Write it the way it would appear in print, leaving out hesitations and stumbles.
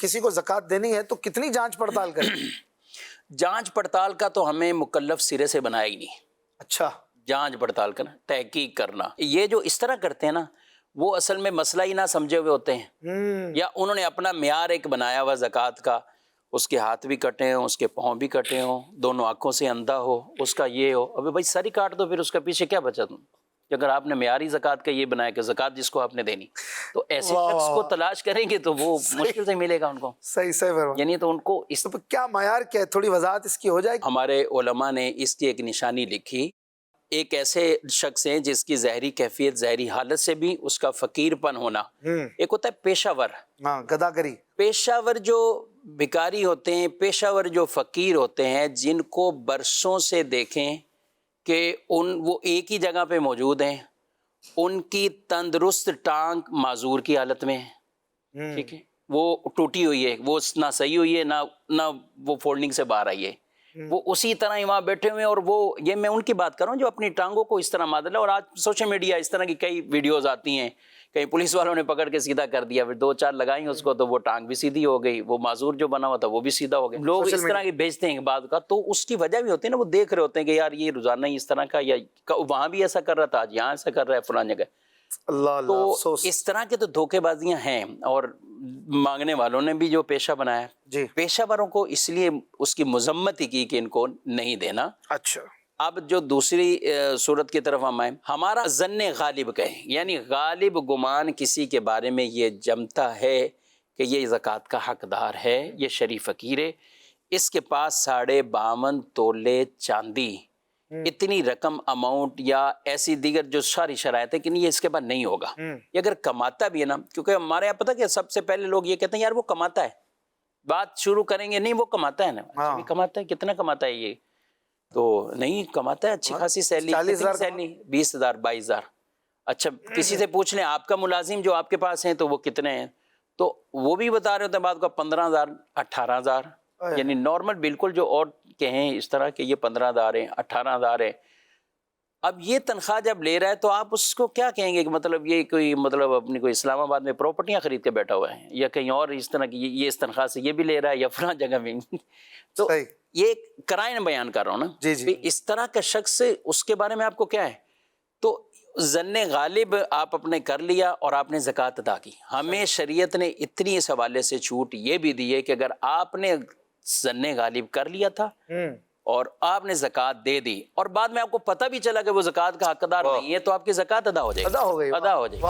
کسی کو زکوٰۃ دینی ہے تو کتنی جانچ پڑتال کریں؟ جانچ پڑتال کا تو ہمیں مکلف سرے سے بنایا ہی نہیں. اچھا. جانچ پڑتال کرنا، تحقیق کرنا. یہ جو اس طرح کرتے ہیں نا وہ اصل میں مسئلہ ہی نہ سمجھے ہوئے ہوتے ہیں، یا انہوں نے اپنا معیار ایک بنایا ہوا زکوٰۃ کا، اس کے ہاتھ بھی کٹے ہوں، اس کے پاؤں بھی کٹے ہوں، دونوں آنکھوں سے اندھا ہو، اس کا یہ ہو. ابھی بھائی ساری کاٹ دو، پھر اس کا پیچھے کیا بچا تم؟ اگر آپ نے معیاری زکوٰۃ کا یہ بنایا کہ زکوٰۃ جس کو آپ نے دینی، تو ایسے شخص کو تلاش کریں گے تو وہ مشکل سے ملے گا ان کو. صحیح. یعنی تو ان کو اس کیا معیار کیا ہے؟ تھوڑی وضاحت اس کی ہو جائے. ہمارے علماء نے اس کی ایک نشانی لکھی. ایک ایسے شخص ہیں جس کی ظاہری کیفیت، ظاہری حالت سے بھی اس کا فقیر پن ہونا. ایک ہوتا ہے پیشہ ور، گداگری. پیشہ ور جو بھکاری ہوتے ہیں، پیشہ ور جو فقیر ہوتے ہیں، جن کو برسوں سے دیکھیں کہ وہ ایک ہی جگہ پہ موجود ہیں، ان کی تندرست ٹانگ معذور کی حالت میں ہے، ٹھیک ہے، وہ ٹوٹی ہوئی ہے، وہ نہ صحیح ہوئی ہے، نہ وہ فولڈنگ سے باہر آئی ہے، وہ اسی طرح ہی وہاں بیٹھے ہوئے ہیں. اور وہ یہ میں ان کی بات کر رہا ہوں جو اپنی ٹانگوں کو اس طرح مادل ہے. اور آج سوشل میڈیا اس طرح کی کئی ویڈیوز آتی ہیں، کہیں پولیس والوں نے پکڑ کے سیدھا کر دیا، پھر 2-4 لگائیں اس کو تو وہ ٹانگ بھی سیدھی ہو گئی، وہ معذور جو بنا ہوا تھا وہ بھی سیدھا ہو گیا. لوگ اس طرح کی بھیجتے ہیں بعد کا، تو اس کی وجہ بھی ہوتی ہے نا، وہ دیکھ رہے ہوتے ہیں کہ یار یہ روزانہ ہی اس طرح کا، یا وہاں بھی ایسا کر رہا تھا، آج یہاں ایسا کر رہا ہے فلاں جگہ. تو اس طرح کے تو دھوکے بازیاں ہیں. اور مانگنے والوں نے بھی جو پیشہ بنایا، پیشہ وروں کو اس لیے اس کی مذمت ہی کی کہ ان کو نہیں دینا. اچھا. اب جو دوسری صورت کی طرف ہم آئیں، ہمارا ظن غالب کہیں، یعنی غالب گمان کسی کے بارے میں یہ جمتا ہے کہ یہ زکوٰۃ کا حقدار ہے، یہ شریف فقیر ہے، اس کے پاس 52.5 تولے چاندی، اتنی رقم اماؤنٹ یا ایسی دیگر جو ساری شرائط ہے کہ نہیں، یہ اس کے بعد نہیں ہوگا. یہ اگر کماتا بھی ہے نا، کیونکہ ہمارے یہاں پتہ کہ سب سے پہلے لوگ یہ کہتے ہیں یار وہ کماتا ہے، بات شروع کریں گے نہیں وہ کماتا ہے نا، اچھا بھی کماتا ہے، کتنا کماتا ہے یہ؟ تو نہیں کماتا ہے، اچھی خاصی سیلری، 20,000 22,000. اچھا کسی سے پوچھ لیں آپ کا ملازم جو آپ کے پاس ہیں تو وہ کتنے ہیں، تو وہ بھی بتا رہے ہوتے ہیں بعد کا 15,000 18,000. یعنی نارمل بالکل جو اور کہیں اس طرح کہ یہ 15,000 ہیں 18,000 ہیں. اب یہ تنخواہ جب لے رہا ہے تو آپ اس کو کیا کہیں گے کہ مطلب یہ کوئی مطلب اپنی کوئی اسلام آباد میں پراپرٹیاں خرید کے بیٹھا ہوا ہے، یا کہیں اور اس طرح کی یہ اس تنخواہ سے یہ بھی لے رہا ہے، یا فلاں جگہ میں. تو یہ کرائن بیان کر رہا ہوں نا. اس طرح کا شخص اس کے بارے میں آپ کو کیا ہے؟ تو ظن غالب آپ اپنے کر لیا اور آپ نے زکوٰۃ ادا کی. ہمیں شریعت نے اتنی اس حوالے سے چھوٹ یہ بھی دی ہے کہ اگر آپ نے ظن غالب کر لیا تھا اور آپ نے زکوٰۃ دے دی اور بعد میں آپ کو پتہ بھی چلا کہ وہ زکوٰۃ کا حقدار نہیں ہے، تو آپ کی زکوٰۃ ادا ہو جائے گی.